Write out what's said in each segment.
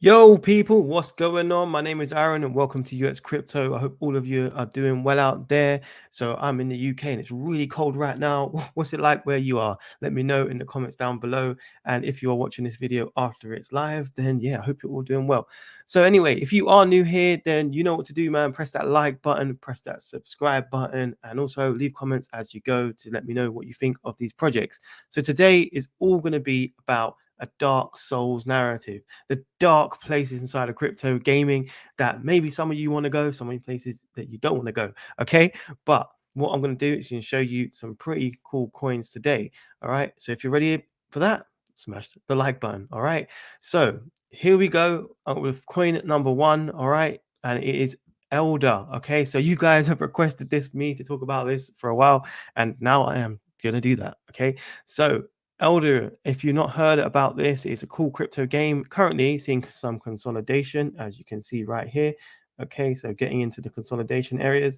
Yo, people, what's going on? My name is Aaron and welcome to UX Crypto. I hope all of you are doing well out there. So I'm in the UK and it's really cold right now. What's it like where you are? Let me know in the comments down below. And if you are watching this video after it's live, then yeah, I hope you're all doing well. So anyway, if you are new here, then you know what to do, man. Press that like button, press that subscribe button, and also leave comments as you go to let me know what you think of these projects. So today is all going to be about a dark souls narrative, the dark places inside of crypto gaming that maybe some of you want to go, some of the places that you don't want to go. Okay, but what I'm going to do is going to show you some pretty cool coins today. All right, so if you're ready for that, smash the like button. All right, so here we go with coin number one. All right, and it is Elda. Okay, so you guys have requested me to talk about this for a while, and now I am gonna do that. Okay, so Eldarune, if you've not heard about this, it's a cool crypto game. Currently seeing some consolidation, as you can see right here. Okay, so getting into the consolidation areas,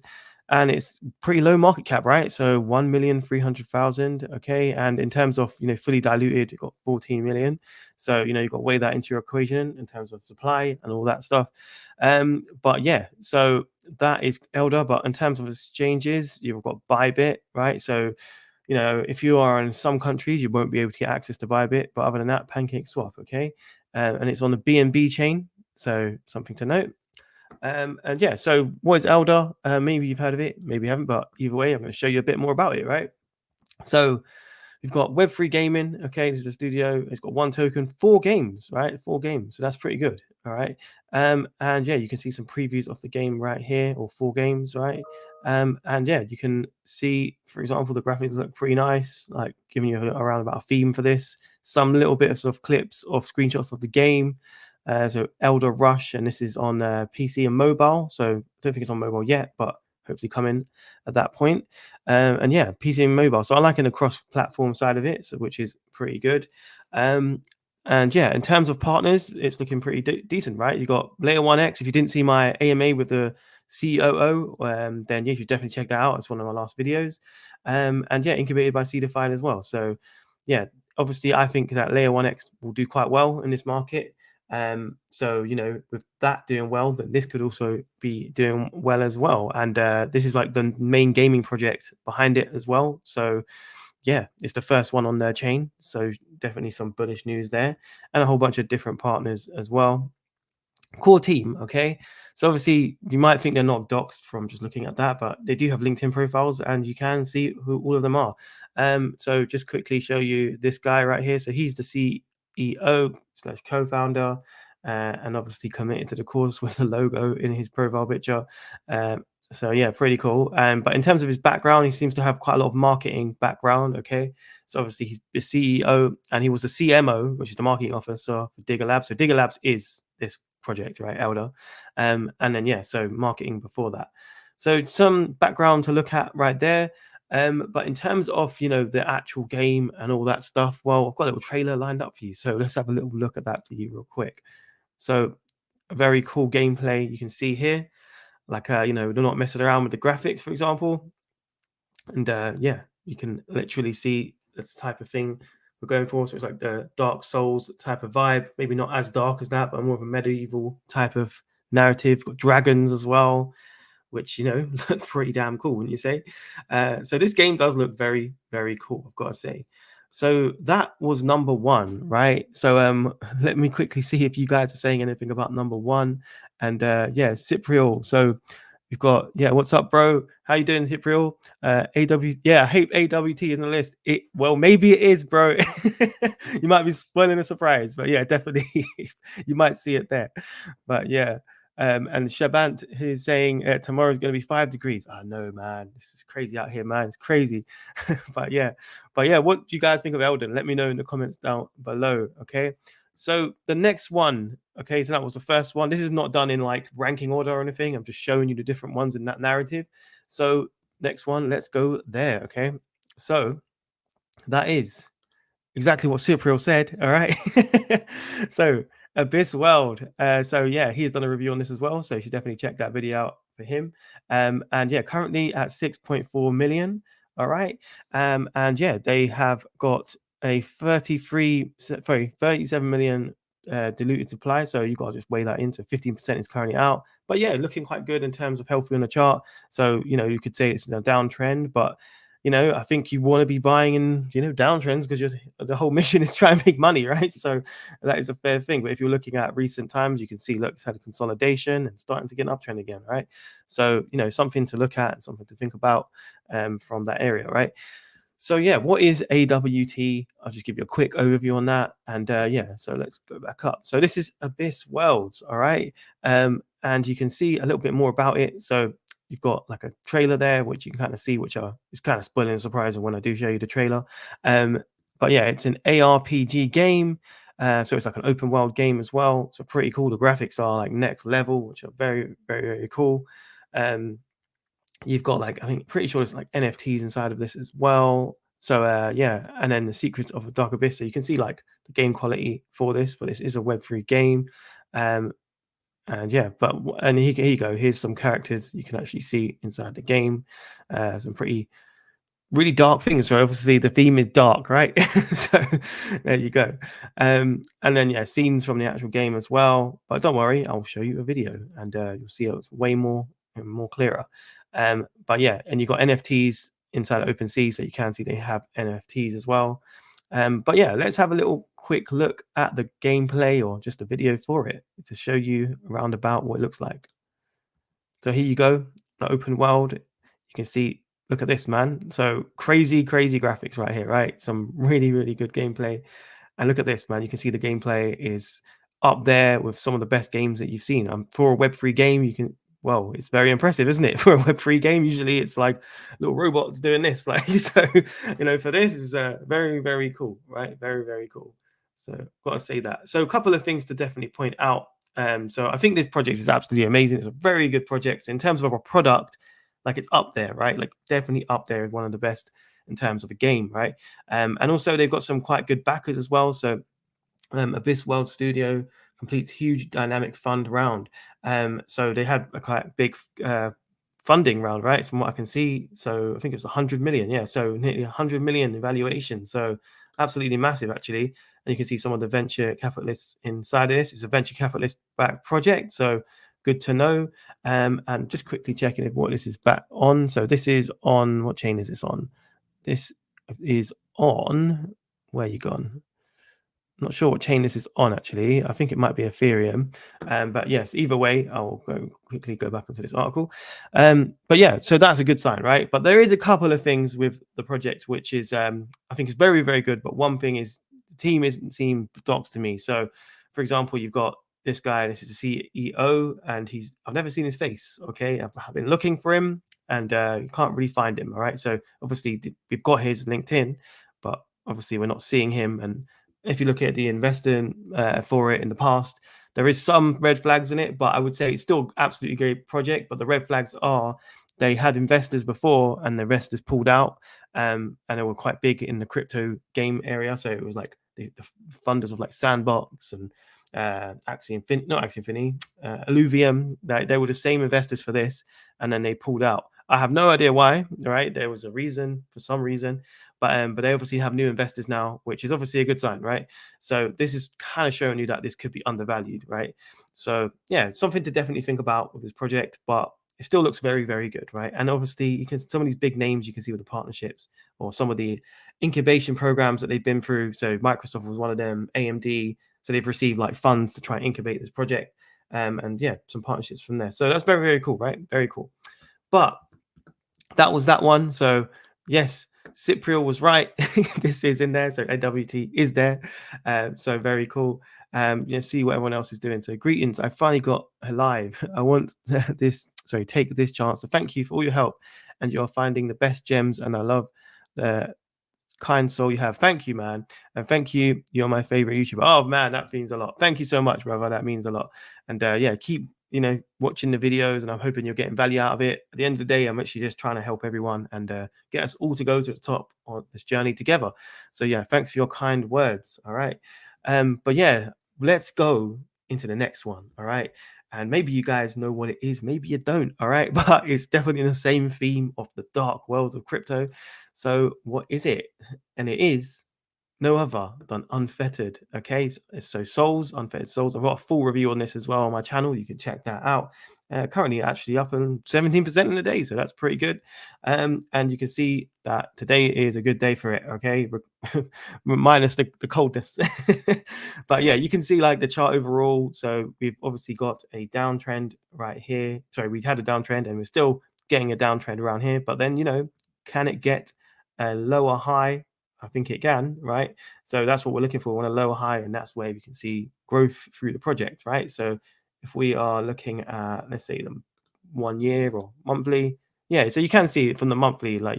and it's pretty low market cap, right? So 1,300,000. Okay, and in terms of fully diluted, you've got 14 million. So you've got to weigh that into your equation in terms of supply and all that stuff. But yeah, so that is Elda. But in terms of exchanges, you've got Bybit, right? So if you are in some countries, you won't be able to get access to Bybit, but other than that, PancakeSwap, okay? And it's on the BNB chain, so something to note. And yeah, so what is Elda? Maybe you've heard of it, maybe you haven't, but either way, I'm going to show you a bit more about it, right? So we've got Web3 gaming, okay? This is a studio. It's got 1 token, 4 games, right? 4 games, so that's pretty good, all right? And yeah, you can see some previews of the game right here, or 4 games, right? And yeah, you can see, for example, the graphics look pretty nice, like giving you around about a theme for this. Some little bits of clips of screenshots of the game. So Elder Rush, and this is on PC and mobile. So I don't think it's on mobile yet, but hopefully coming at that point. And yeah, PC and mobile. So I like in the cross-platform side of it, so which is pretty good. And yeah, in terms of partners, it's looking pretty decent, right? You got Layer 1X. If you didn't see my AMA with the COO, then yeah, you should definitely check that out. It's one of my last videos. And yeah, incubated by Redefine as well. So yeah, obviously I think that Layer 1X will do quite well in this market. So with that doing well, then this could also be doing well as well. And this is like the main gaming project behind it as well. So yeah, it's the first one on their chain. So definitely some bullish news there, and a whole bunch of different partners as well. Core team, okay. So obviously you might think they're not doxed from just looking at that, but they do have LinkedIn profiles, and you can see who all of them are. So just quickly show you this guy right here. So he's the CEO/co-founder, and obviously committed to the cause with the logo in his profile picture. So yeah, pretty cool. But in terms of his background, he seems to have quite a lot of marketing background. Okay, so obviously he's the CEO, and he was the CMO, which is the marketing officer for Digger Labs. So Digger Labs is this project, right, Elda. And then yeah, so marketing before that. So some background to look at right there. But in terms of the actual game and all that stuff, well, I've got a little trailer lined up for you. So let's have a little look at that for you real quick. So a very cool gameplay you can see here. Like they're not messing around with the graphics, for example. And yeah, you can literally see this type of thing we're going for. So it's like the Dark Souls type of vibe, maybe not as dark as that, but more of a medieval type of narrative. Got dragons as well, which, you know, look pretty damn cool, wouldn't you say? So this game does look very, very cool, I've got to say. So that was number one, right? So let me quickly see if you guys are saying anything about number one. And yeah, Cypriel. So we've got, yeah, what's up, bro? How you doing, Cypriel? Yeah, I hate AWT in the list. Well, maybe it is, bro. You might be spoiling a surprise, but yeah, definitely you might see it there. But yeah. And Shabant is saying tomorrow's going to be 5 degrees. I know, man. This is crazy out here, man. It's crazy. but yeah, what do you guys think of Elden? Let me know in the comments down below. Okay. So the next one, okay, so that was the first one. This is not done in like ranking order or anything. I'm just showing you the different ones in that narrative. So next one, let's go there. Okay. So that is exactly what Cypriel said. All right. So Abyss World. So yeah, he's done a review on this as well. So you should definitely check that video out for him. And yeah, currently at 6.4 million. All right. And yeah, they have got a 37 million diluted supply. So you got to just weigh that in. So 15% is currently out. But yeah, looking quite good in terms of healthy on the chart. So, you know, you could say it's a downtrend, but you know, I think you want to be buying in, you know, downtrends because the whole mission is trying to make money, right? So that is a fair thing. But if you're looking at recent times, you can see, look, it's had a consolidation and starting to get an uptrend again, right? So, you know, something to look at and something to think about from that area, right? So yeah, what is AWT? I'll just give you a quick overview on that. And yeah, so let's go back up. So this is Abyss Worlds, all right? And you can see a little bit more about it. So you've got like a trailer there, which you can kind of see, which is kind of spoiling a surprise when I do show you the trailer. But yeah, it's an ARPG game. So it's like an open world game as well. So pretty cool. The graphics are like next level, which are very, very, very cool. You've got like, I think, pretty sure it's like NFTs inside of this as well. So yeah, and then the Secrets of a Dark Abyss. So you can see like the game quality for this, but this is a Web3 game. And yeah, and here you go. Here's some characters you can actually see inside the game. Some pretty really dark things. So obviously the theme is dark, right? So there you go. And then yeah, scenes from the actual game as well. But don't worry, I'll show you a video, and you'll see it's way more clearer. But yeah, and you've got NFTs inside OpenSea, so you can see they have NFTs as well. But yeah, let's have a little quick look at the gameplay or just a video for it to show you around about what it looks like. So here you go, the open world. You can see, look at this, man. So crazy, crazy graphics right here, right? Some really, really good gameplay. And look at this, man. You can see the gameplay is up there with some of the best games that you've seen. For a Web3 game, you can, well, it's very impressive, isn't it? For a Web3 game, usually it's like little robots doing this. Like, so, you know, for this is very, very cool, right? Very, very cool. So got to say that. So a couple of things to definitely point out. So I think this project is absolutely amazing. It's a very good project in terms of a product. Like it's up there, right? Like definitely up there, one of the best in terms of a game, right? And also they've got some quite good backers as well. So Abyss World Studio completes huge dynamic fund round. So they had a quite big funding round, right? From what I can see. So I think it's 100 million. Yeah. So nearly 100 million evaluation. So absolutely massive, actually. And you can see some of the venture capitalists inside of this. It's a venture capitalist backed project. So good to know. And just quickly checking if what this is back on. So this is on, what chain is this on? This is on, where you gone? Not sure what chain this is on, actually. I think it might be Ethereum. But yes, either way, I'll quickly go back into this article. But yeah, so that's a good sign, right? But there is a couple of things with the project, which is, I think is very, very good. But one thing is the team isn't seem docs to me. So, for example, you've got this guy, this is the CEO, and I've never seen his face, okay? I've been looking for him, and you can't really find him, all right? So obviously we've got his LinkedIn, but obviously we're not seeing him. And if you look at the investing for it in the past, there is some red flags in it, but I would say it's still absolutely great project. But the red flags are they had investors before and the investors pulled out, and they were quite big in the crypto game area. So it was like the funders of like Sandbox and Illuvium. They were the same investors for this, and then they pulled out. I have no idea why. Right, there was a reason for some reason. But they obviously have new investors now, which is obviously a good sign, right? So this is kind of showing you that this could be undervalued, right? So yeah, something to definitely think about with this project. But it still looks very, very good, right? And obviously, you can some of these big names you can see with the partnerships or some of the incubation programs that they've been through. So Microsoft was one of them, AMD. So they've received like funds to try and incubate this project, and yeah, some partnerships from there. So that's very, very cool, right? Very cool. But that was that one. So yes, Cypriel was right. This is in there. So AWT is there. So very cool. Yeah, see what everyone else is doing. So greetings. I finally got alive. I want take this chance to thank you for all your help. And you're finding the best gems. And I love the kind soul you have. Thank you, man. And thank you. You're my favorite YouTuber. Oh man, that means a lot. Thank you so much, brother. That means a lot. And yeah, keep watching the videos, and I'm hoping you're getting value out of it. At the end of the day, I'm actually just trying to help everyone and get us all to go to the top on this journey together. So yeah, thanks for your kind words. All right. But yeah, let's go into the next one. All right. And maybe you guys know what it is, maybe you don't. All right. But it's definitely in the same theme of the dark world of crypto. So what is it? And it is no other than Unfettered. Okay, so Souls, Unfettered Souls. I've got a full review on this as well on my channel. You can check that out. Currently, actually up on 17% in a day, so that's pretty good. And you can see that today is a good day for it. Okay, minus the coldness, but yeah, you can see like the chart overall. So we've obviously got a downtrend right here. Sorry, we had a downtrend, and we're still getting a downtrend around here. But then can it get a lower high? I think it can, right? So that's what we're looking for. We want a lower high, and that's where we can see growth through the project, right? So if we are looking at, let's say, the 1 year or monthly, yeah, so you can see it from the monthly, like,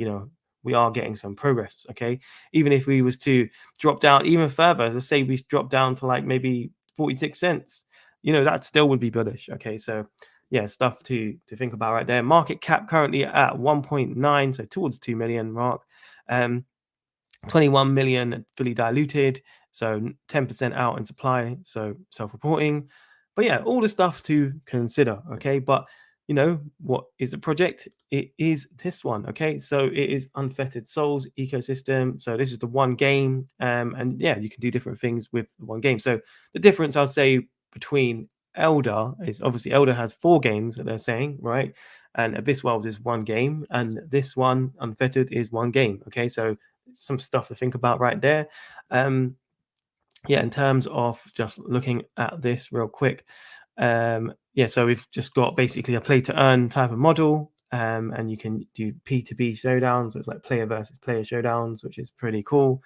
we are getting some progress, okay? Even if we was to drop down even further, let's say we drop down to like maybe 46 cents, that still would be bullish, okay? So yeah, stuff to think about right there. Market cap currently at 1.9, so towards 2 million mark. 21 million fully diluted, so 10% out in supply, so self-reporting. But yeah, all the stuff to consider, okay? But what is the project? It is this one, okay? So it is Unfettered Souls ecosystem. So this is the one game, and yeah, you can do different things with the one game. So the difference, I'll say, between Elda is obviously Elda has 4 games that they're saying, right? And Abyss Worlds is 1 game, and this one, Unfettered, is 1 game, okay? So some stuff to think about right there. Yeah, in terms of just looking at this real quick, yeah, so we've just got basically a play to earn type of model, and you can do P2P showdowns. So it's like player versus player showdowns, which is pretty cool.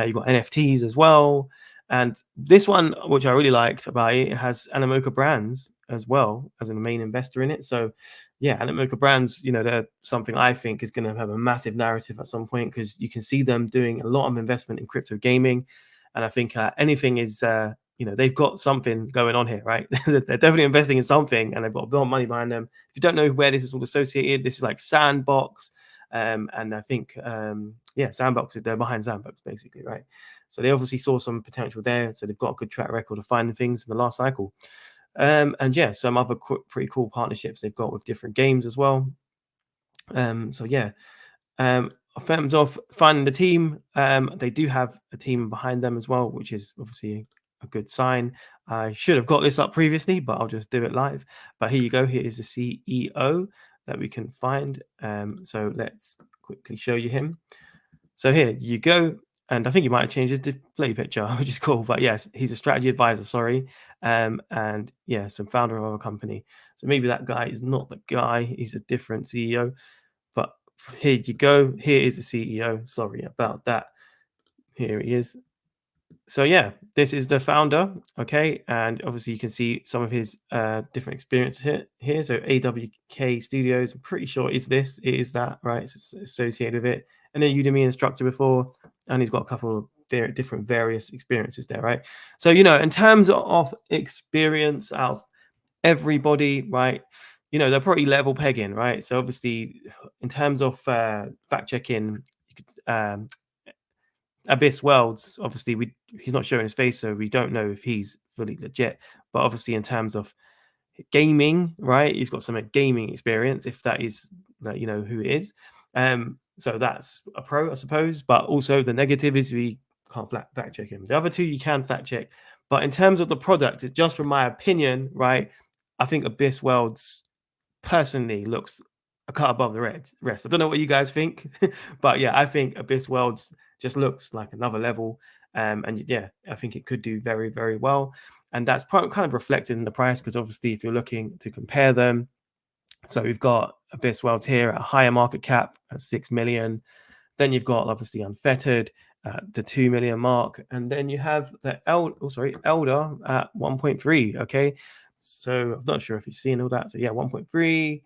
You've got NFTs as well. And this one, which I really liked about it, has Animoca Brands as well as a main investor in it. So yeah, Animoca Brands, they're something I think is going to have a massive narrative at some point, because you can see them doing a lot of investment in crypto gaming. And I think anything is, they've got something going on here, right? They're definitely investing in something, and they've got a lot of money behind them. If you don't know where this is all associated, this is like Sandbox. And I think, yeah, Sandbox, they're behind Sandbox basically, right? So they obviously saw some potential there. So they've got a good track record of finding things in the last cycle. And yeah, some other pretty cool partnerships they've got with different games as well. So yeah, in terms of finding the team, they do have a team behind them as well, which is obviously a good sign. I should have got this up previously, but I'll just do it live. But here you go. Here is the CEO that we can find. So let's quickly show you him. So here you go. And I think you might have changed his display picture, which is cool. But yes, he's a strategy advisor, sorry. And yeah, some founder of our company. So maybe that guy is not the guy. He's a different CEO. But here you go. Here is the CEO. Sorry about that. Here he is. So yeah, this is the founder. Okay, and obviously you can see some of his different experiences here. So AWK Studios. I'm pretty sure it's this. It is that, right? It's associated with it. And then Udemy instructor before, and he's got a couple of different various experiences there, right? So in terms of experience out of everybody, right? They're probably level pegging, right? So obviously, in terms of fact checking, you could Abyss Worlds. Obviously, he's not showing his face, so we don't know if he's fully legit. But obviously, in terms of gaming, right? He's got some gaming experience, if that is who it is. So that's a pro, I suppose. But also the negative is we can't fact check him. The other two you can fact check. But in terms of the product, just from my opinion, right? I think Abyss Worlds personally looks a cut above the rest. I don't know what you guys think, but yeah, I think Abyss Worlds just looks like another level. And yeah, I think it could do very, very well. And that's kind of reflected in the price because obviously, if you're looking to compare them, so we've got Abyss Worlds here at a higher market cap at 6 million. Then you've got obviously Unfettered at the 2 million mark, and then you have the Elder at 1.3. Okay, so I'm not sure if you've seen all that. So yeah, 1.3.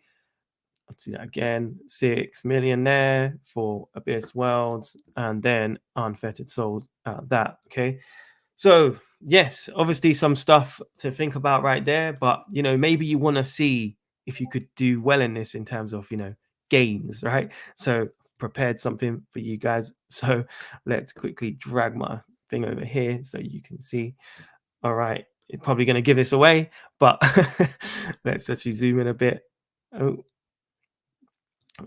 Let's see that again. 6 million there for Abyss Worlds, and then Unfettered Souls at that. Okay, so yes, obviously some stuff to think about right there, but maybe you want to see if you could do well in this in terms of gains, right? So prepared something for you guys. So let's quickly drag my thing over here so you can see. All right, it's probably going to give this away, but let's actually zoom in a bit. Oh,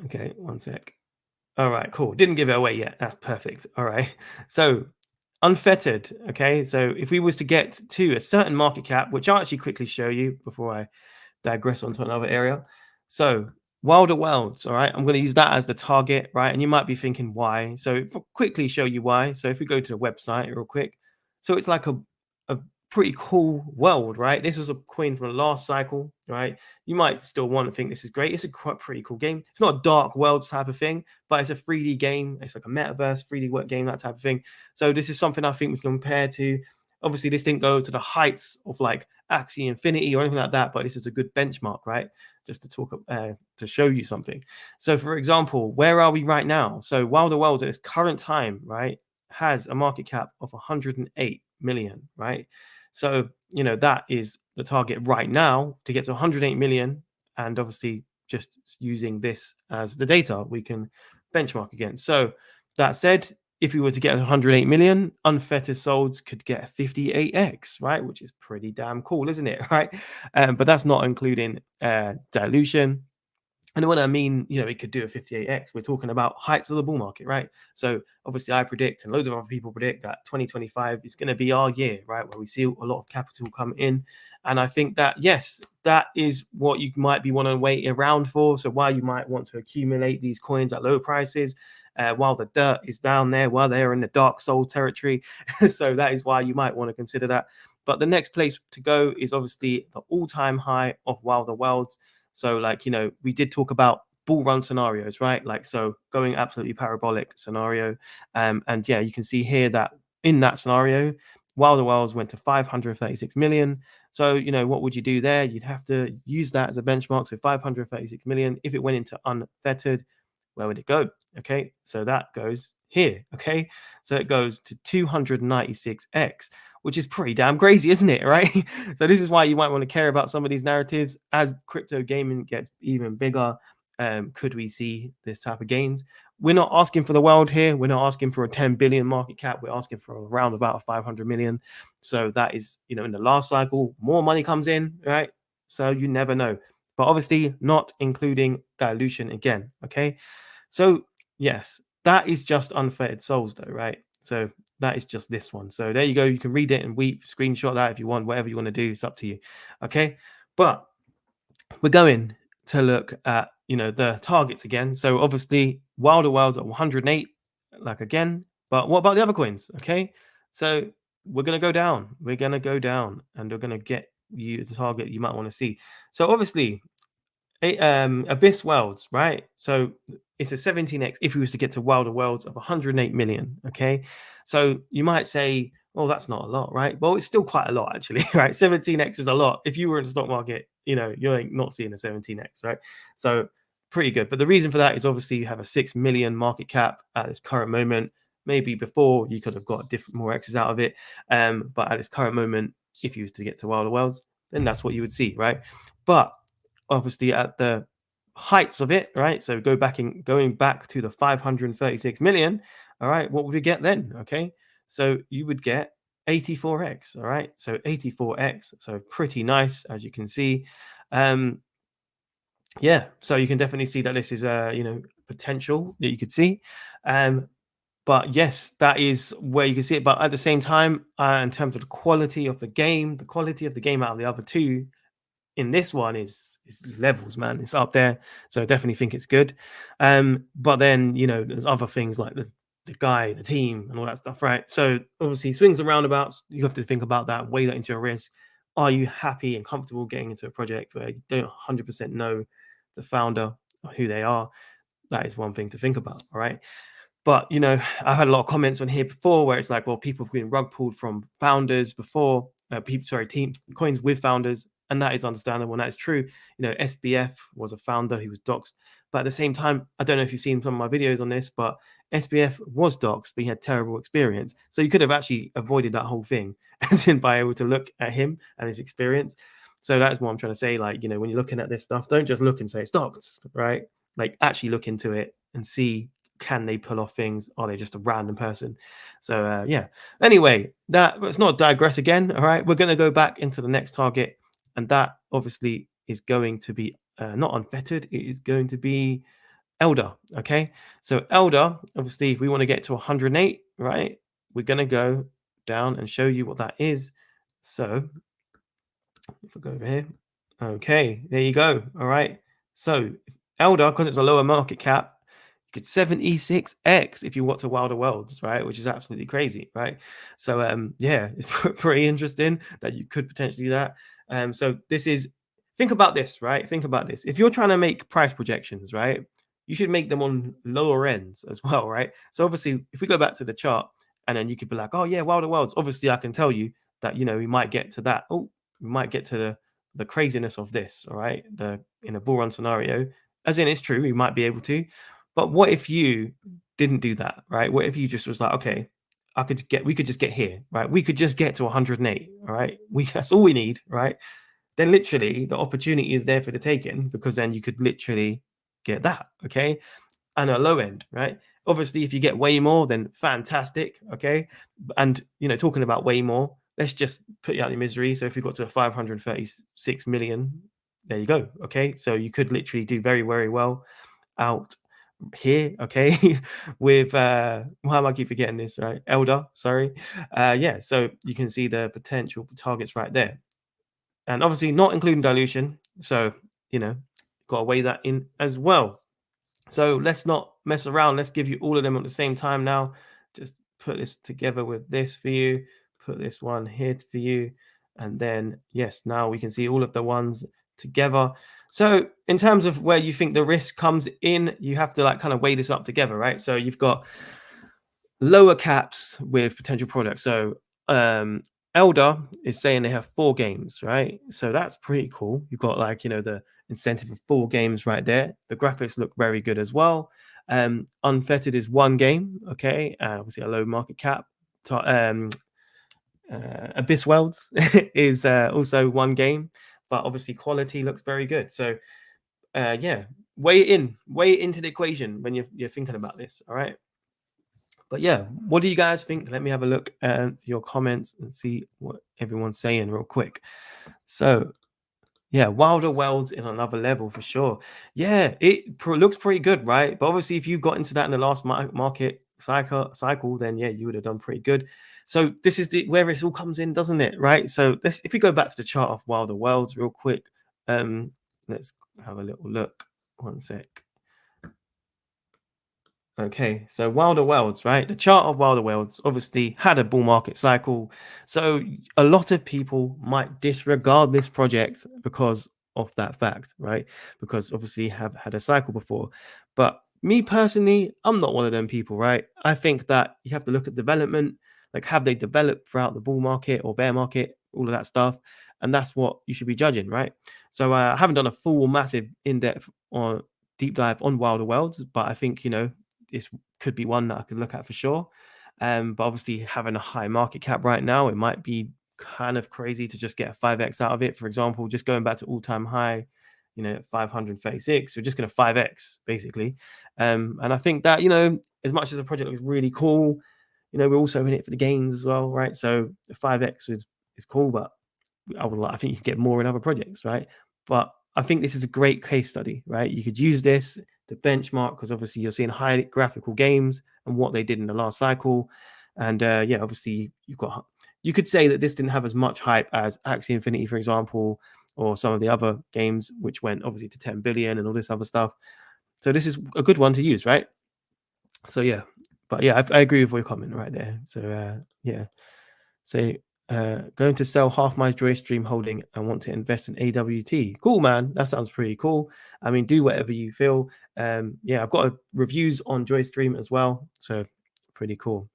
okay, one sec. All right, cool. Didn't give it away yet. That's perfect. All right. So unfettered. Okay. So if we was to get to a certain market cap, which I'll actually quickly show you before I digress onto another area. So Wilder Worlds. All right. I'm going to use that as the target, right? And you might be thinking why. So quickly show you why. So if we go to the website real quick. So it's like a pretty cool world, right? This was a coin from the last cycle, right? You might still want to think this is great. It's a quite pretty cool game. It's not a dark worlds type of thing, but it's a 3D game. It's like a metaverse 3D work game, that type of thing. So this is something I think we can compare to. Obviously, this didn't go to the heights of like Axie Infinity or anything like that, but this is a good benchmark, right? Just to talk to show you something. So, for example, where are we right now? So, Wilder Worlds at its current time, right, has a market cap of 108 million, right? So, that is the target right now to get to 108 million. And obviously, just using this as the data, we can benchmark against. So, that said, if we were to get 108 million, Unfettered Souls could get 58x, right? Which is pretty damn cool, isn't it? Right. But that's not including dilution. And when I mean, it could do a 58x, we're talking about heights of the bull market, right? So obviously I predict, and loads of other people predict, that 2025 is going to be our year, right? Where we see a lot of capital come in. And I think that, yes, that is what you might be wanting to wait around for. So while you might want to accumulate these coins at low prices, while the dirt is down there, while they're in the dark soul territory. So that is why you might want to consider that. But the next place to go is obviously the all-time high of Wilder Worlds. So like, we did talk about bull run scenarios, right? Like, so going absolutely parabolic scenario. And yeah, you can see here that in that scenario, Wilder Worlds went to 536 million. So, what would you do there? You'd have to use that as a benchmark. So 536 million. If it went into unfettered, where would it go? Okay, so that goes here. Okay, so it goes to 296x, which is pretty damn crazy, isn't it? Right. So this is why you might want to care about some of these narratives as crypto gaming gets even bigger. Could we see this type of gains? We're not asking for the world here. We're not asking for a 10 billion market cap. We're asking for around about 500 million. So that is, in the last cycle, more money comes in, right? So you never know. But obviously not including dilution again. Okay. So yes, that is just Unfettered Souls though, right? So that is just this one. So there you go. You can read it and screenshot that if you want, whatever you want to do. It's up to you. Okay. But we're going to look at, the targets again. So obviously Wilder Worlds at 108, like again, but what about the other coins? Okay. So we're going to go down. We're going to go down and we're going to get you the target you might want to see. So obviously Abyss Worlds, right? So it's a 17x if we was to get to Wilder Worlds of 108 million. Okay, so you might say, well, that's not a lot, right? Well, it's still quite a lot actually, right? 17x is a lot. If you were in the stock market, you're not seeing a 17x, right? So pretty good. But the reason for that is obviously you have a 6 million market cap at this current moment. Maybe before you could have got more X's out of it, but at this current moment, if you was to get to Wilder Worlds, then that's what you would see, right? But obviously at the heights of it, right? So going back to the 536 million, all right, what would we get then? Okay, so you would get 84x, all right, so 84x, so pretty nice, as you can see. Yeah, so you can definitely see that this is potential that you could see. But yes, that is where you can see it. But at the same time, in terms of the quality of the game out of the other two, in this one is it's levels, man. It's up there. So I definitely think it's good. But then, there's other things like the guy, the team, and all that stuff, right? So obviously, swings and roundabouts, you have to think about that, weigh that into your risk. Are you happy and comfortable getting into a project where you don't 100% know the founder or who they are? That is one thing to think about, all right? But I've had a lot of comments on here before where it's like, well, people have been rug pulled from founders before, team coins with founders, and that is understandable and that is true. SBF was a founder who was doxxed, but at the same time, I don't know if you've seen some of my videos on this, but SBF was doxxed, but he had terrible experience, so you could have actually avoided that whole thing, as in by able to look at him and his experience. So that's what I'm trying to say. Like, when you're looking at this stuff, don't just look and say it's doxxed, right? Like, actually look into it and see, can they pull off things? Are they just a random person? So yeah. Anyway, let's not digress again. All right, we're going to go back into the next target, and that obviously is going to be not unfettered. It is going to be Elder. Okay, so Elder, obviously, if we want to get to 108, right, we're going to go down and show you what that is. So if I go over here, okay, there you go. All right, so Elder, because it's a lower market cap, you could 76x if you want to Wilder Worlds, right? Which is absolutely crazy, right? So yeah, it's pretty interesting that you could potentially do that. So think about this, right? Think about this. If you're trying to make price projections, right, you should make them on lower ends as well, right? So obviously, if we go back to the chart, and then you could be like, oh yeah, Wilder Worlds. Obviously, I can tell you that we might get to that. Oh, we might get to the craziness of this, all right? In a bull run scenario, as in it's true, we might be able to. But what if you didn't do that, right? What if you just was like, okay, we could just get here, right? We could just get to 108, all right? That's all we need, right? Then literally the opportunity is there for the taking, because then you could literally get that, okay? And a low end, right? Obviously, if you get way more, then fantastic, okay? And talking about way more, let's just put you out of your misery. So if we got to 536 million, there you go, okay? So you could literally do very, very well out here, okay? With why am I keep forgetting this, right? Elder, sorry. Yeah, so you can see the potential targets right there, and obviously not including dilution. So got to weigh that in as well. So let's not mess around. Let's give you all of them at the same time now. Just put this together with this for you. Put this one here for you. And then, yes, now we can see all of the ones together. So in terms of where you think the risk comes in, you have to kind of weigh this up together, right? So you've got lower caps with potential products. So Elder is saying they have 4 games, right? So that's pretty cool. You've got the incentive of 4 games right there. The graphics look very good as well. Unfettered is 1 game, okay, obviously a low market cap. Abyss Worlds is also 1 game, but obviously quality looks very good. So yeah, weigh it into the equation when you're thinking about this, all right? But yeah, what do you guys think? Let me have a look at your comments and see what everyone's saying real quick. So yeah, Wilder Worlds in another level for sure. Yeah, it looks pretty good, right? But obviously, if you got into that in the last market cycle, then yeah, you would have done pretty good. So this is where it all comes in, doesn't it? Right. So if we go back to the chart of Wilder Worlds real quick, let's have a little look. One sec. Okay, so Wilder Worlds, right? The chart of Wilder Worlds obviously had a bull market cycle. So a lot of people might disregard this project because of that fact, right? Because obviously have had a cycle before. But me personally, I'm not one of them people, right? I think that you have to look at development, like have they developed throughout the bull market or bear market, all of that stuff. And that's what you should be judging, right? So I haven't done a full massive in-depth or deep dive on Wilder Worlds, but I think, this could be one that I could look at for sure. But obviously having a high market cap right now, it might be kind of crazy to just get a 5x out of it. For example, just going back to all-time high, 536, we're just going to 5x basically. And I think that, as much as the project looks really cool, we're also in it for the gains as well, right? So the 5x is cool, but I think you can get more in other projects, right? But I think this is a great case study, right? You could use this to benchmark, because obviously you're seeing high graphical games and what they did in the last cycle. And yeah, obviously you could say that this didn't have as much hype as Axie Infinity, for example, or some of the other games, which went obviously to 10 billion and all this other stuff. So this is a good one to use, right? So yeah, but yeah, I agree with your comment right there. So yeah, so going to sell half my Joy Stream holding and want to invest in AWT. Cool, man. That sounds pretty cool. I mean, do whatever you feel. Yeah, I've got reviews on Joy Stream as well, so pretty cool.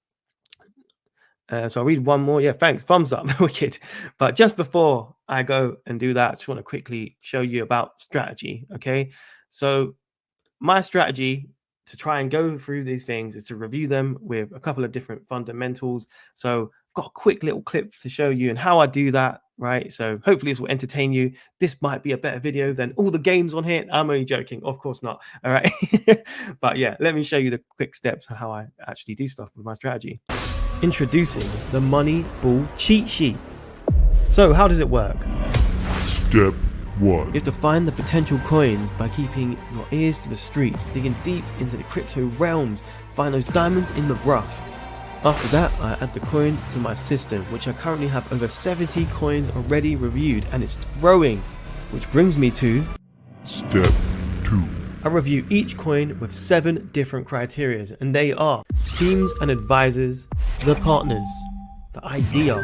So I'll read one more. Yeah, thanks. Thumbs up. Wicked. But just before I go and do that, I just want to quickly show you about strategy. Okay. So my strategy to try and go through these things is to review them with a couple of different fundamentals. So I've got a quick little clip to show you and how I do that. Right. So hopefully this will entertain you. This might be a better video than all the games on here. I'm only joking. Of course not. All right. But yeah, let me show you the quick steps of how I actually do stuff with my strategy. Introducing the Money Ball cheat sheet. So how does it work? Step 1. You have to find the potential coins by keeping your ears to the streets, digging deep into the crypto realms, find those diamonds in the rough. After that, I add the coins to my system, which I currently have over 70 coins already reviewed, and it's growing, which brings me to Step 2. I review each coin with 7 different criteria, and they are teams and advisors, the partners, the idea,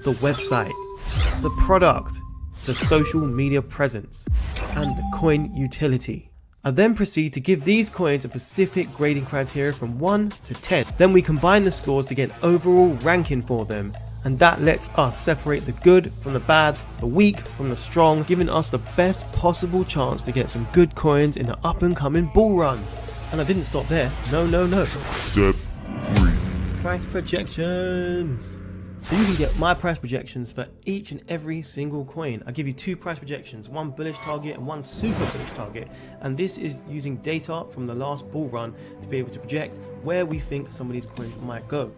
the website, the product, the social media presence, and the coin utility. I then proceed to give these coins a specific grading criteria from 1 to 10. Then we combine the scores to get an overall ranking for them, and that lets us separate the good from the bad, the weak from the strong, giving us the best possible chance to get some good coins in the up and coming bull run. And I didn't stop there. No. Step 3. Price projections. So you can get my price projections for each and every single coin. I give you 2 price projections, 1 bullish target and 1 super bullish target. And this is using data from the last bull run to be able to project where we think some of these coins might go.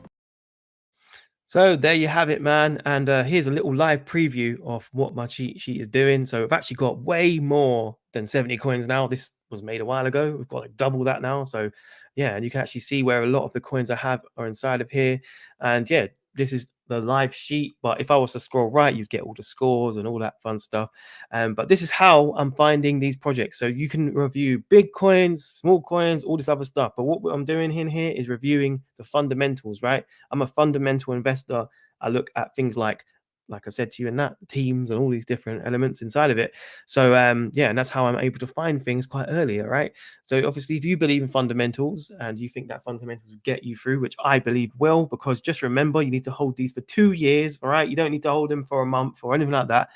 So there you have it, man. And here's a little live preview of what my cheat sheet is doing. So we've actually got way more than 70 coins now. This was made a while ago. We've got like double that now. So yeah, and you can actually see where a lot of the coins I have are inside of here. And yeah, this is the live sheet, but if I was to scroll right, you'd get all the scores and all that fun stuff. But this is how I'm finding these projects. So you can review big coins, small coins, all this other stuff. But what I'm doing in here is reviewing the fundamentals, right? I'm a fundamental investor. I look at things like I said to you in that, teams and all these different elements inside of it. So yeah, and that's how I'm able to find things quite early, all right? So obviously, if you believe in fundamentals and you think that fundamentals will get you through, which I believe will, because just remember, you need to hold these for 2 years, all right? You don't need to hold them for a month or anything like that.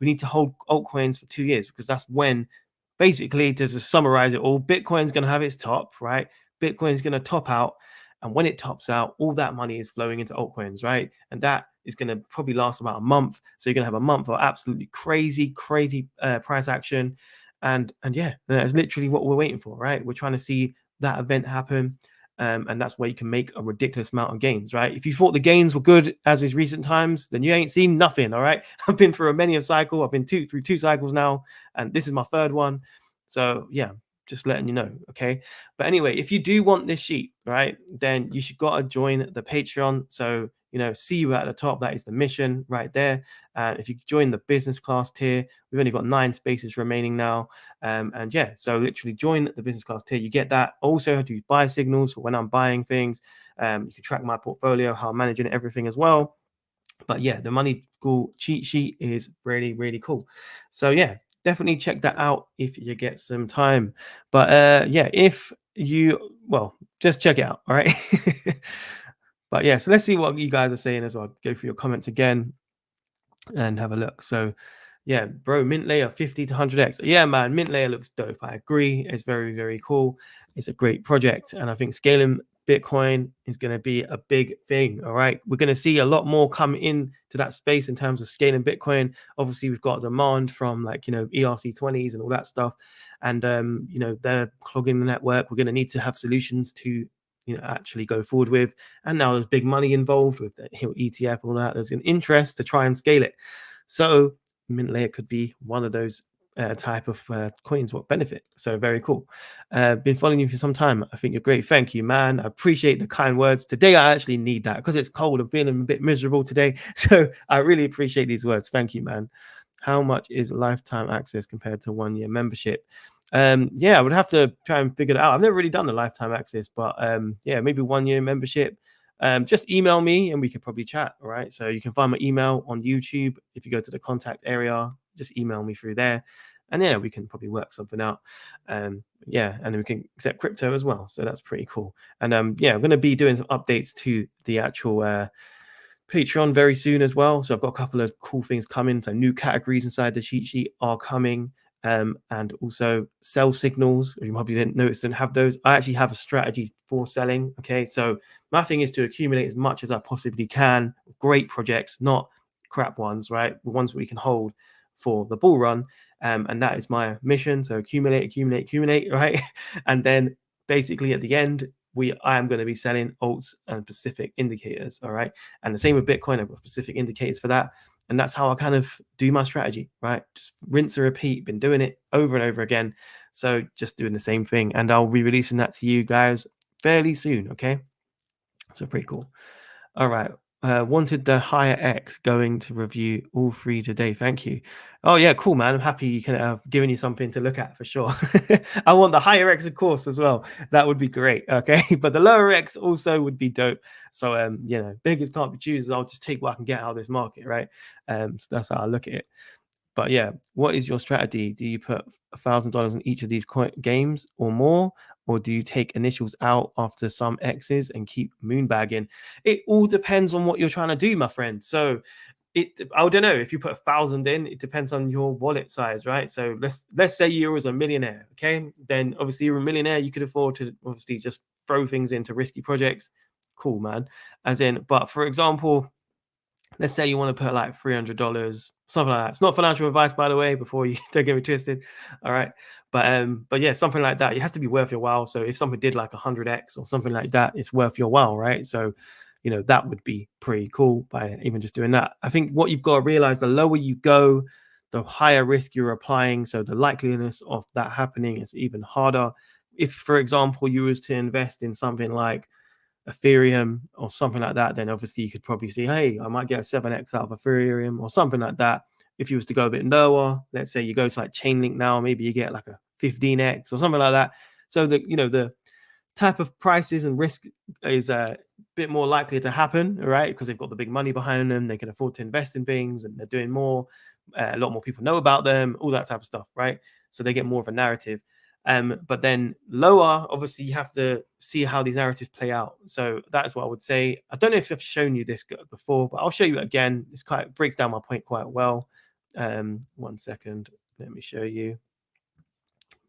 We need to hold altcoins for 2 years, because that's when, basically, to just summarize it all, Bitcoin's going to have its top, right? Bitcoin's going to top out. And when it tops out, all that money is flowing into altcoins, right? And that is going to probably last about a month. So you're going to have a month of absolutely crazy price action. And yeah, that's literally what we're waiting for, right? We're trying to see that event happen. And that's where you can make a ridiculous amount of gains, right? If you thought the gains were good as is recent times, then you ain't seen nothing, all right? I've been through many a cycle. I've been through 2 cycles now, and this is my 3rd one. So yeah, just letting you know, okay? But anyway, if you do want this sheet, right, then you should gotta join the Patreon. So see you at the top. That is the mission right there. And if you join the business class tier, we've only got 9 spaces remaining now. And yeah, so literally join the business class tier. You get that. Also, do buy signals for when I'm buying things. You can track my portfolio, how I'm managing everything as well. But yeah, the Money School cheat sheet is really cool. So yeah, definitely check that out if you get some time. But yeah, if you, well, just check it out. All right. But yeah, so let's see what you guys are saying as well. Go through your comments again and have a look. So yeah, bro, mint layer 50 to 100x. Yeah, man, mint layer looks dope. I agree. It's very cool. It's a great project. And I think scaling Bitcoin is going to be a big thing. All right. We're going to see a lot more come in to that space in terms of scaling Bitcoin. Obviously, we've got demand from ERC20s and all that stuff. And, they're clogging the network. We're going to need to have solutions to actually go forward with. And now there's big money involved with the ETF, all that. There's an interest to try and scale it. So mint layer could be one of those type of coins what benefit. So very cool. Been following you for some time. I think you're great. Thank you, man. I appreciate the kind words. Today I actually need that because it's cold. I'm feeling a bit miserable today. So I really appreciate these words. Thank you, man. How much is lifetime access compared to 1 year membership? Yeah, I would have to try and figure it out. I've never really done the lifetime access, but yeah, maybe 1 year membership. Just email me and we could probably chat. All right. So you can find my email on YouTube. If you go to the contact area, just email me through there. And yeah, we can probably work something out. Yeah, and then we can accept crypto as well. So that's pretty cool. And yeah, I'm going to be doing some updates to the actual Patreon very soon as well. So I've got a couple of cool things coming. So new categories inside the cheat sheet are coming. And also sell signals. You probably didn't notice, didn't have those. I actually have a strategy for selling. Okay, so my thing is to accumulate as much as I possibly can. Great projects, not crap ones, right? The ones we can hold for the bull run. And that is my mission. So accumulate, right? And then basically at the end, I am going to be selling alts and specific indicators. All right. And the same with Bitcoin. I've got specific indicators for that. And that's how I kind of do my strategy, right? Just rinse and repeat. Been doing it over and over again. So just doing the same thing. And I'll be releasing that to you guys fairly soon. Okay. So pretty cool. All right. Wanted the higher X, going to review all three today. Thank you. Oh yeah, cool, man. I'm happy you can have given you something to look at for sure. I want the higher X, of course, as well. That would be great. Okay, but the lower X also would be dope. So you know, beggars can't be choosers. I'll just take what I can get out of this market, right? So that's how I look at it. But yeah, what is your strategy? Do you put $1,000 in each of these games or more? Or do you take initials out after some X's and keep moonbagging? It all depends on what you're trying to do, my friend. So I don't know, if you put 1,000 in, it depends on your wallet size, right? So let's say you was a millionaire, okay? Then obviously you're a millionaire, you could afford to obviously just throw things into risky projects. Cool, man. But for example, let's say you want to put like $300, something like that. It's not financial advice, by the way, before you don't get me twisted. All right. But yeah, something like that. It has to be worth your while. So if something did like 100x or something like that, it's worth your while, right? So, you know, that would be pretty cool by even just doing that. I think what you've got to realize, the lower you go, the higher risk you're applying. So the likeliness of that happening is even harder. If, for example, you was to invest in something like Ethereum or something like that, then obviously you could probably see, hey, I might get a 7x out of Ethereum or something like that. If you was to go a bit lower, let's say you go to like Chainlink now, maybe you get like a 15x or something like that. So the type of prices and risk is a bit more likely to happen, right? Because they've got the big money behind them, they can afford to invest in things, and they're doing more. A lot more people know about them, all that type of stuff, right? So they get more of a narrative. But then lower, obviously, you have to see how these narratives play out. So that is what I would say. I don't know if I've shown you this before, but I'll show you again. It breaks down my point quite well. 1 second, let me show you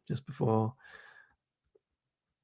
just before.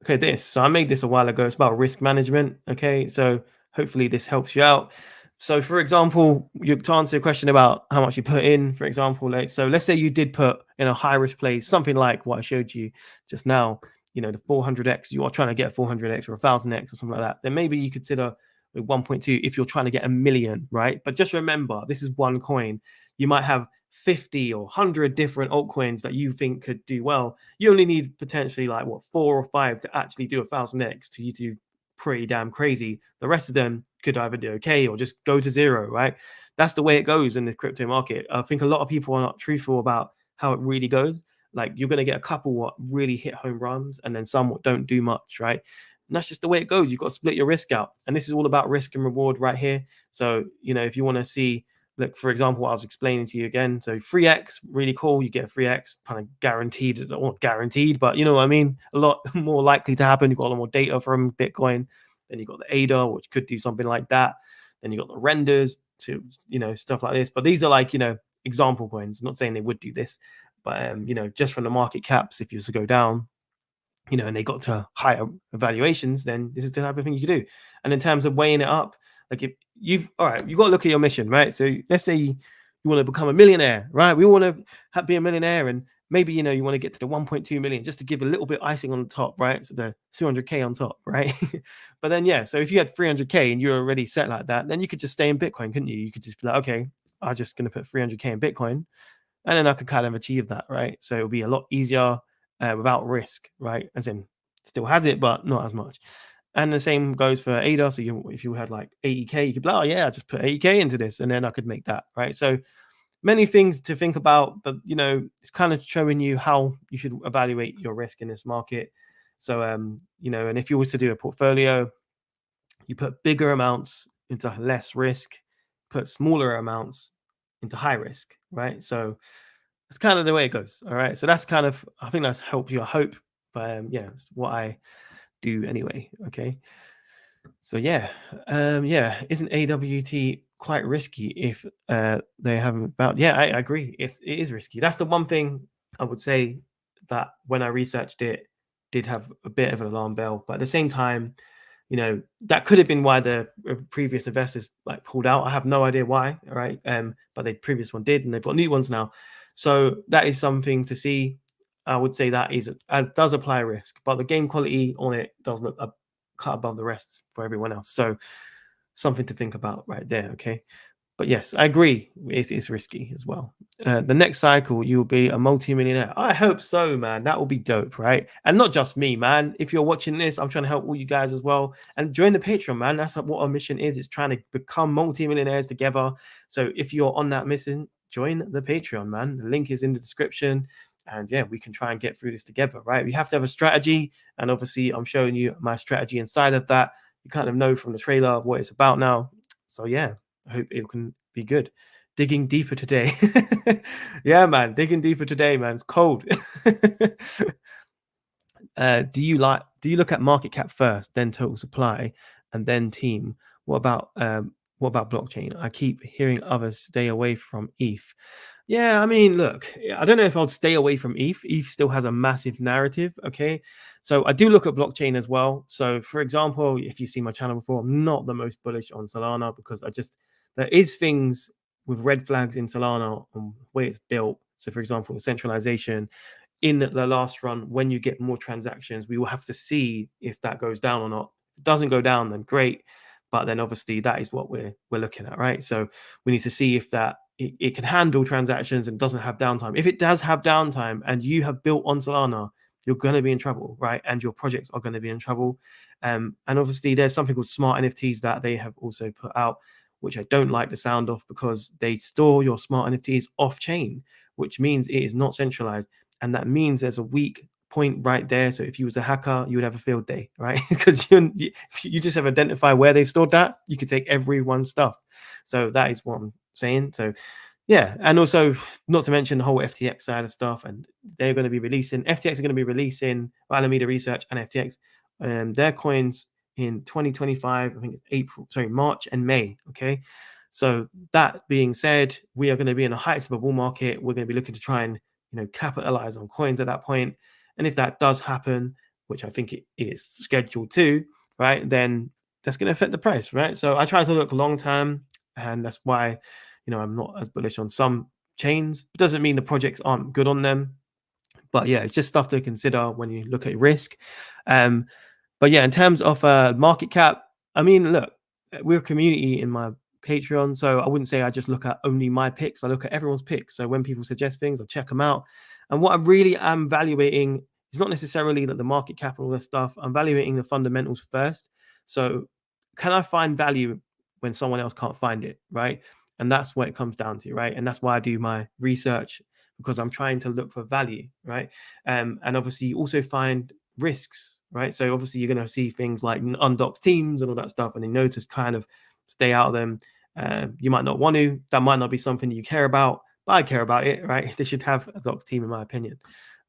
Okay, so I made this a while ago. It's about risk management. Okay, so hopefully this helps you out. So for example, to answer your question about how much you put in, for example, let's say you did put in a high risk place, something like what I showed you just now, you know, the 400x, you are trying to get 400x or 1,000x or something like that, then maybe you consider with 1.2 if you're trying to get 1,000,000, right? But just remember, this is one coin. You might have 50 or 100 different altcoins that you think could do well. You only need potentially like 4 or 5 to actually do 1,000x to you to pretty damn crazy. The rest of them could either do okay or just go to zero, right? That's the way it goes in the crypto market. I think a lot of people are not truthful about how it really goes. Like you're going to get a couple what really hit home runs and then some what don't do much, right? And that's just the way it goes. You've got to split your risk out. And this is all about risk and reward right here. So, you know, if you want to see, like, for example, what I was explaining to you again. So 3x, really cool. You get a 3x kind of guaranteed, not guaranteed, but you know what I mean? A lot more likely to happen. You've got a lot more data from Bitcoin. Then you've got the ADA, which could do something like that. Then you've got the renders to, you know, stuff like this. But these are like, you know, example coins. Not saying they would do this, but, you know, just from the market caps, if you was to go down, you know, and they got to higher evaluations, then this is the type of thing you could do. And in terms of weighing it up, like if you've got to look at your mission, right? So let's say you want to become a millionaire, right? We want to be a millionaire, and maybe, you know, you want to get to the 1.2 million just to give a little bit icing on the top, right? So the 200k on top, right? But then, yeah, so if you had 300k and you're already set like that, then you could just stay in Bitcoin, couldn't you? You could just be like, okay, I'm just going to put 300k in Bitcoin, and then I could kind of achieve that, right? So it'll be a lot easier without risk, right? As in, still has it, but not as much. And the same goes for ADA. So if you had like 80k, you could be like, oh yeah, I just put 80k into this, and then I could make that, right? So many things to think about, but it's kind of showing you how you should evaluate your risk in this market. So and if you was to do a portfolio, you put bigger amounts into less risk, put smaller amounts into high risk, right? So that's kind of the way it goes. All right. So that's kind of, I think that's helped you, I hope. But yeah, it's what I do anyway. Okay. So yeah, isn't AWT quite risky if they haven't found? Yeah, I agree. It is risky. That's the one thing I would say that when I researched it did have a bit of an alarm bell. But at the same time, that could have been why the previous investors like pulled out. I have no idea why. All right. But the previous one did, and they've got new ones now. So that is something to see. I would say that does apply a risk, but the game quality on it does look cut above the rest for everyone else. So something to think about right there. Okay. But yes, I agree. It is risky as well. The next cycle, you'll be a multi-millionaire. I hope so, man. That will be dope, right? And not just me, man. If you're watching this, I'm trying to help all you guys as well. And join the Patreon, man. That's what our mission is. It's trying to become multi-millionaires together. So if you're on that mission, join the Patreon, man. The link is in the description. And yeah, we can try and get through this together, right? We have to have a strategy. And obviously, I'm showing you my strategy inside of that. You kind of know from the trailer what it's about now. So yeah. I hope it can be good. Digging deeper today. Yeah, man. Digging deeper today, man. It's cold. Do you look at market cap first, then total supply, and then team? What about blockchain? I keep hearing others stay away from ETH. Yeah, I mean, look, I don't know if I'll stay away from ETH. ETH still has a massive narrative. Okay. So I do look at blockchain as well. So for example, if you've seen my channel before, I'm not the most bullish on Solana because there is things with red flags in Solana on the way it's built. So for example, the centralization in the last run, when you get more transactions, we will have to see if that goes down or not. If it doesn't go down, then great. But then obviously that is what we're looking at, right? So we need to see if that it can handle transactions and doesn't have downtime. If it does have downtime and you have built on Solana, you're going to be in trouble, right? And your projects are going to be in trouble. And obviously there's something called smart NFTs that they have also put out, which I don't like the sound of because they store your smart NFTs off chain, which means it is not centralized. And that means there's a weak point right there. So if you was a hacker, you would have a field day, right? Because you just have identified where they've stored that. You could take everyone's stuff. So that is what I'm saying. So yeah, and also not to mention the whole FTX side of stuff, and they're going to be releasing FTX are going to be releasing Alameda Research and FTX their coins in 2025. I think it's March and May. Okay, so that being said, we are going to be in the heights of a bull market. We're going to be looking to try and capitalize on coins at that point. And if that does happen, which I think it is scheduled to, right, then that's going to affect the price, right? So I try to look long term, and that's why I'm not as bullish on some chains. It doesn't mean the projects aren't good on them, but yeah, it's just stuff to consider when you look at risk. But yeah, in terms of market cap, I mean, look, we're a community in my Patreon, so I wouldn't say I just look at only my picks. I look at everyone's picks. So when people suggest things, I check them out. And what I really am evaluating is not necessarily that the market cap and all this stuff. I'm evaluating the fundamentals first. So can I find value when someone else can't find it, right? And that's what it comes down to, right? And that's why I do my research, because I'm trying to look for value, right? And obviously you also find risks, right? So obviously you're going to see things like undoxed teams and all that stuff, and you know to kind of stay out of them. You might not want to. That might not be something you care about, but I care about it, right? They should have a doxed team, in my opinion.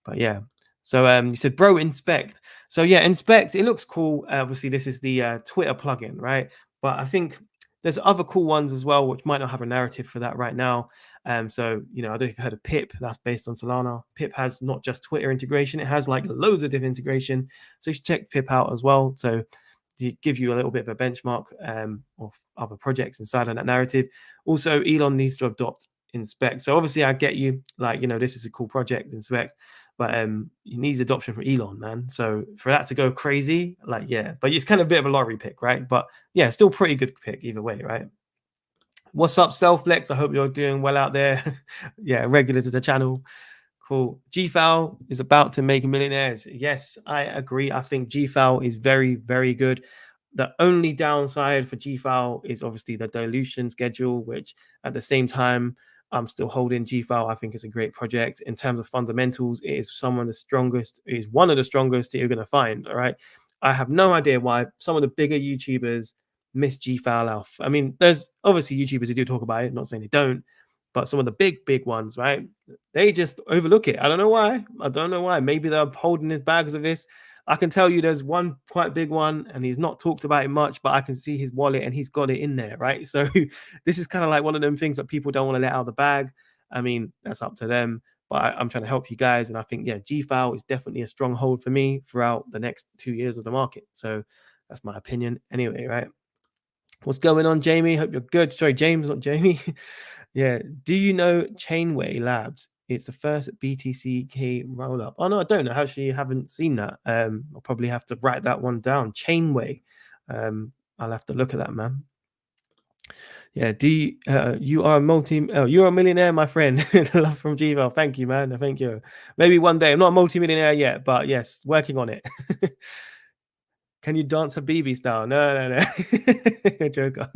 But yeah. So you said, bro, inspect. So yeah, inspect. It looks cool. Obviously, this is the Twitter plugin, right? But I think there's other cool ones as well, which might not have a narrative for that right now. So, I don't know if you've heard of Pip, that's based on Solana. Pip has not just Twitter integration, it has like loads of different integration. So you should check Pip out as well. So to give you a little bit of a benchmark of other projects inside of that narrative. Also, Elon needs to adopt Inspect. So obviously I get you, like, this is a cool project, Inspect, but you need adoption from Elon, man. So for that to go crazy, like, yeah, but it's kind of a bit of a lottery pick, right? But yeah, still pretty good pick either way, right? What's up, Selflex? I hope you're doing well out there. Yeah, regular to the channel. Cool. GFAL is about to make millionaires. Yes, I agree. I think GFAL is very, very good. The only downside for GFAL is obviously the dilution schedule, which at the same time, I'm still holding GFile. I think it's a great project. In terms of fundamentals, it is one of the strongest that you're going to find. All right. I have no idea why some of the bigger YouTubers miss GFile out. I mean, there's obviously YouTubers who do talk about it, not saying they don't, but some of the big ones, right? They just overlook it. I don't know why. Maybe they're holding his bags of this. I can tell you there's one quite big one and he's not talked about it much, but I can see his wallet and he's got it in there, right? So this is kind of like one of them things that people don't want to let out of the bag. I mean, that's up to them, but I'm trying to help you guys. And I think, yeah, GFile is definitely a stronghold for me throughout the next 2 years of the market. So that's my opinion anyway, right? What's going on, Jamie? Hope you're good. Sorry, James, not Jamie. Yeah. Do you know Chainway Labs? It's the first BTCK roll up. Oh no, I don't know. Actually, haven't seen that. I'll probably have to write that one down. Chainway. I'll have to look at that, man. Yeah. Do you, you're a millionaire, my friend. Love from GVL. Thank you, man. Thank you. Maybe one day. I'm not a multi-millionaire yet, but yes, working on it. Can you dance a BB style? No. Joker.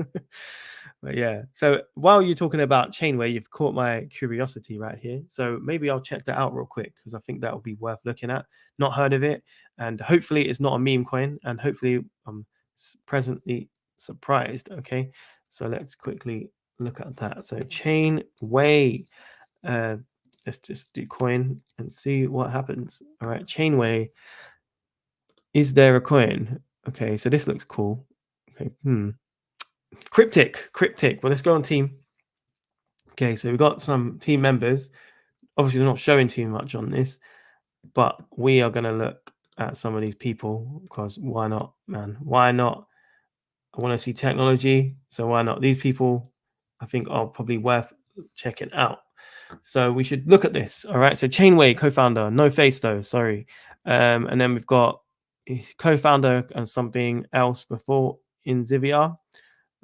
But yeah, so while you're talking about Chainway, you've caught my curiosity right here. So maybe I'll check that out real quick because I think that will be worth looking at. Not heard of it, and hopefully it's not a meme coin, and hopefully I'm presently surprised. Okay, so let's quickly look at that. So Chainway, let's just do coin and see what happens. All right, Chainway. Is there a coin? Okay, so this looks cool. Okay, Cryptic. Well, let's go on team. Okay, so we've got some team members. Obviously, they're not showing too much on this, but we are going to look at some of these people because why not, man? Why not? I want to see technology, so why not? These people, I think, are probably worth checking out. So we should look at this. All right, so Chainway co-founder, no face though, sorry. And then we've got co-founder and something else before in Zivia.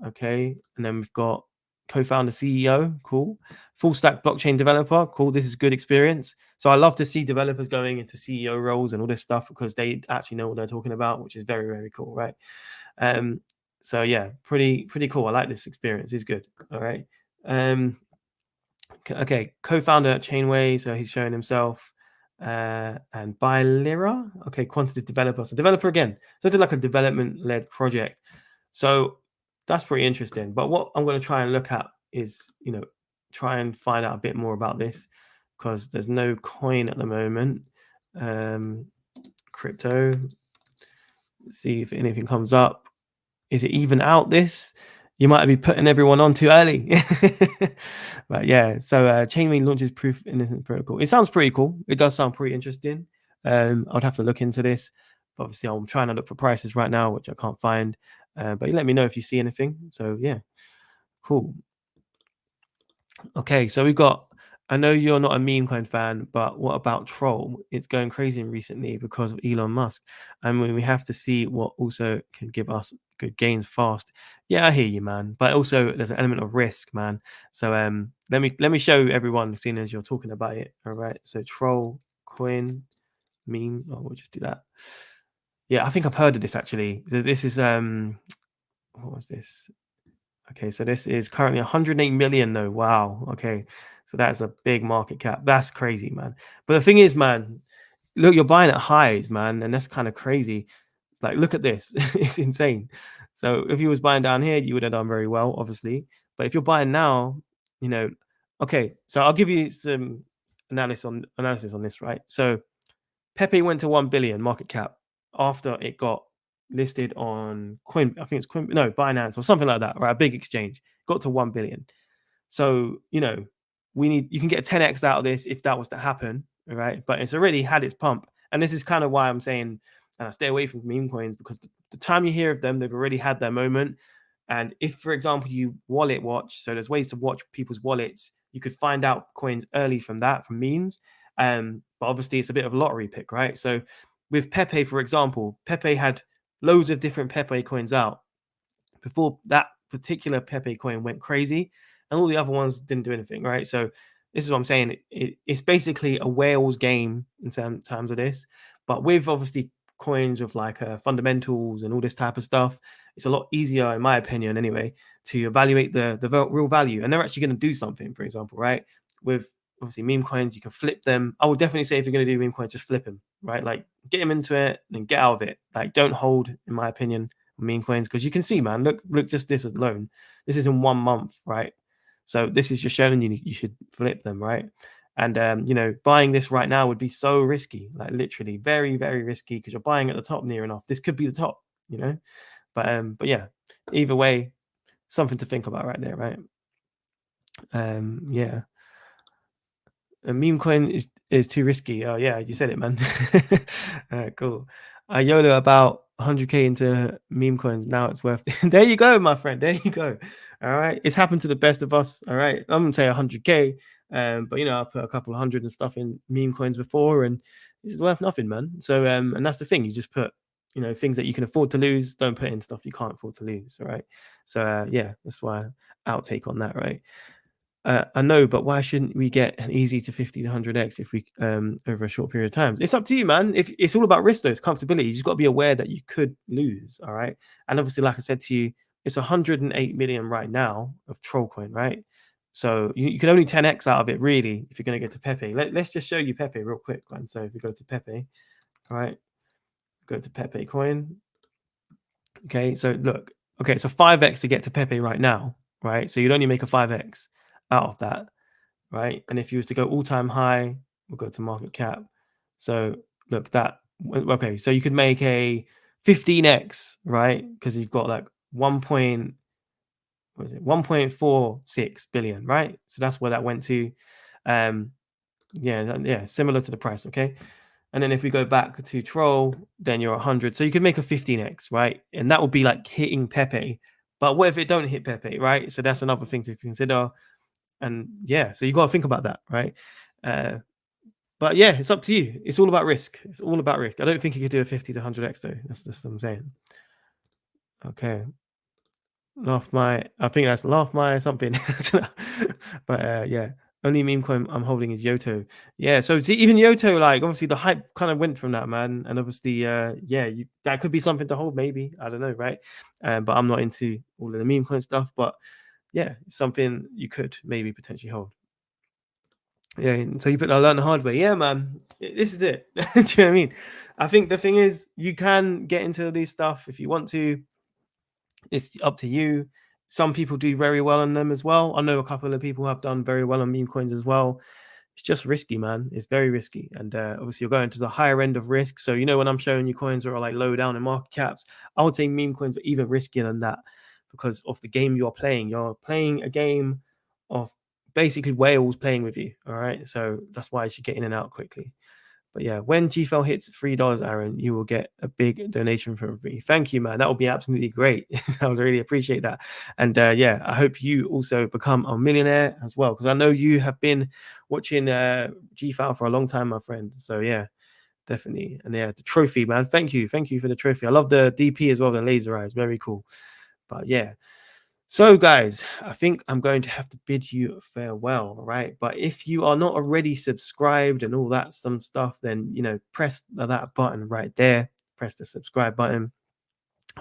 Okay, and then we've got co-founder CEO, cool. Full stack blockchain developer, cool. This is good experience. So I love to see developers going into CEO roles and all this stuff because they actually know what they're talking about, which is very cool, right? So yeah, pretty cool. I like this experience. It's good. All right. Okay, co-founder at Chainway, so he's showing himself. And Bylira, okay, quantitative developer. So developer again. So it's like a development-led project. So that's pretty interesting. But what I'm going to try and look at is, try and find out a bit more about this because there's no coin at the moment. Crypto. Let's see if anything comes up. Is it even out this? You might be putting everyone on too early. But yeah, so Chainway launches proof innocence protocol. It sounds pretty cool. It does sound pretty interesting. I'd have to look into this. But obviously, I'm trying to look for prices right now, which I can't find. But you let me know if you see anything. So yeah, cool. Okay, so we've got, I know you're not a meme coin fan, but what about Troll? It's going crazy recently because of Elon Musk. And we have to see what also can give us good gains fast. Yeah, I hear you, man. But also there's an element of risk, man. So let me show everyone, seeing as you're talking about it. All right. So Troll coin meme. Oh, we'll just do that. Yeah, I think I've heard of this actually. This is what was this? Okay, so this is currently 108 million though. Wow. Okay. So that's a big market cap. That's crazy, man. But the thing is, man, look, you're buying at highs, man, and that's kind of crazy. It's like, look at this. It's insane. So if you was buying down here, you would have done very well, obviously. But if you're buying now, okay. So I'll give you some analysis on this, right? So Pepe went to 1 billion market cap after it got listed on Binance or something like that, right? A big exchange, got to 1 billion. So, you can get 10x out of this if that was to happen, right? But it's already had its pump. And this is kind of why I'm saying, and I stay away from meme coins because the time you hear of them, they've already had their moment. And if, for example, you wallet watch, so there's ways to watch people's wallets, you could find out coins early from memes. But obviously it's a bit of a lottery pick, right? So with Pepe, for example, Pepe had loads of different Pepe coins out before that particular Pepe coin went crazy, and all the other ones didn't do anything, right? So this is what I'm saying. It's basically a whale's game in terms of this, but with obviously coins with like fundamentals and all this type of stuff, it's a lot easier, in my opinion anyway, to evaluate the real value, and they're actually going to do something. For example, right, with obviously meme coins, you can flip them. I would definitely say if you're going to do meme coins, just flip them, right? Like get them into it and get out of it. Like don't hold, in my opinion, meme coins, because you can see, man, look, just this alone. This is in 1 month, right? So this is just showing you should flip them, right? And you know, buying this right now would be so risky, like literally very, very risky, because you're buying at the top near enough. This could be the top, you know. But yeah, either way, something to think about right there, right? Yeah. A meme coin is too risky. Oh yeah, you said it, man. Cool. I YOLO about 100k into meme coins. Now it's worth. There you go, my friend. There you go. All right, it's happened to the best of us. All right, I'm gonna say 100k. But you know, I put a couple of hundred and stuff in meme coins before, and it's worth nothing, man. So and that's the thing. You just put, you know, things that you can afford to lose. Don't put in stuff you can't afford to lose. All right. So yeah, that's why outtake on that, right? I know, but why shouldn't we get an easy to 50 to 100x if we over a short period of time? It's up to you, man. If it's all about risk, though, it's comfortability. You just got to be aware that you could lose. All right. And obviously, like I said to you, it's 108 million right now of Trollcoin, right? So you can only 10x out of it, really, if you're going to get to Pepe. Let's just show you Pepe real quick, man. So if we go to Pepe, all right, go to Pepe coin. Okay, so look, okay, so 5x to get to Pepe right now, right? So you'd only make a 5x out of that, right? And if you was to go all-time high, we'll go to market cap. So look, that, okay, so you could make a 15x, right? Because you've got like 1.46 billion, right? So that's where that went to. Yeah, similar to the price, okay? And then if we go back to Troll, then you're 100. So you could make a 15x, right? And that would be like hitting Pepe. But what if it don't hit Pepe, right? So that's another thing to consider. And yeah, so you got to think about that, right? But yeah, it's up to you. It's all about risk. It's all about risk. I don't think you could do a 50 to 100x though. That's just what I'm saying. Okay. I think that's laugh my something. But yeah, only meme coin I'm holding is Yoto. Yeah, so see, even Yoto, like obviously the hype kind of went from that, man. And obviously, yeah, that could be something to hold, maybe. I don't know, right? But I'm not into all of the meme coin stuff. But yeah, it's something you could maybe potentially hold. Yeah, so you put I learned the hard way. Yeah, man. This is it. Do you know what I mean? I think the thing is you can get into this stuff if you want to. It's up to you. Some people do very well on them as well. I know a couple of people have done very well on meme coins as well. It's just risky, man. It's very risky. And obviously you're going to the higher end of risk. So, you know, when I'm showing you coins that are like low down in market caps, I would say meme coins are even riskier than that because of the game you're playing. You're playing a game of basically whales playing with you. All right. So that's why you should get in and out quickly. But yeah, when GFL hits $3, Aaron, you will get a big donation from me. Thank you, man. That would be absolutely great. I would really appreciate that. And yeah, I hope you also become a millionaire as well, because I know you have been watching GFL for a long time, my friend. So yeah, definitely. And yeah, the trophy, man. Thank you for the trophy. I love the DP as well, the laser eyes. Very cool. But yeah. So, guys, I think I'm going to have to bid you farewell, right? But if you are not already subscribed and all that some stuff, then, you know, press that button right there. Press the subscribe button.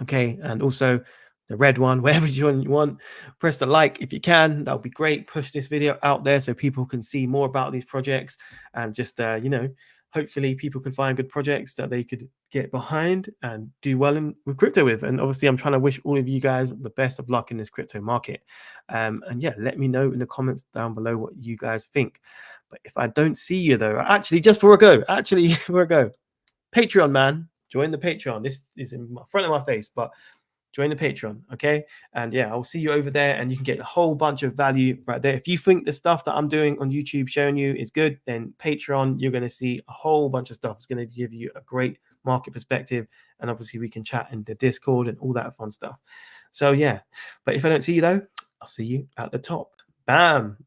Okay. And also the red one, wherever you want. Press the like if you can. That would be great. Push this video out there so people can see more about these projects and just, you know, hopefully people can find good projects that they could get behind and do well with crypto with. And obviously I'm trying to wish all of you guys the best of luck in this crypto market. And yeah, let me know in the comments down below what you guys think. But if I don't see you though, actually before I go, Patreon, man, join the Patreon. This is in front of my face, but join the Patreon, okay? And yeah, I'll see you over there and you can get a whole bunch of value right there. If you think the stuff that I'm doing on YouTube showing you is good, then Patreon, you're going to see a whole bunch of stuff. It's going to give you a great market perspective. And obviously we can chat in the Discord and all that fun stuff. So yeah, but if I don't see you though, I'll see you at the top. Bam.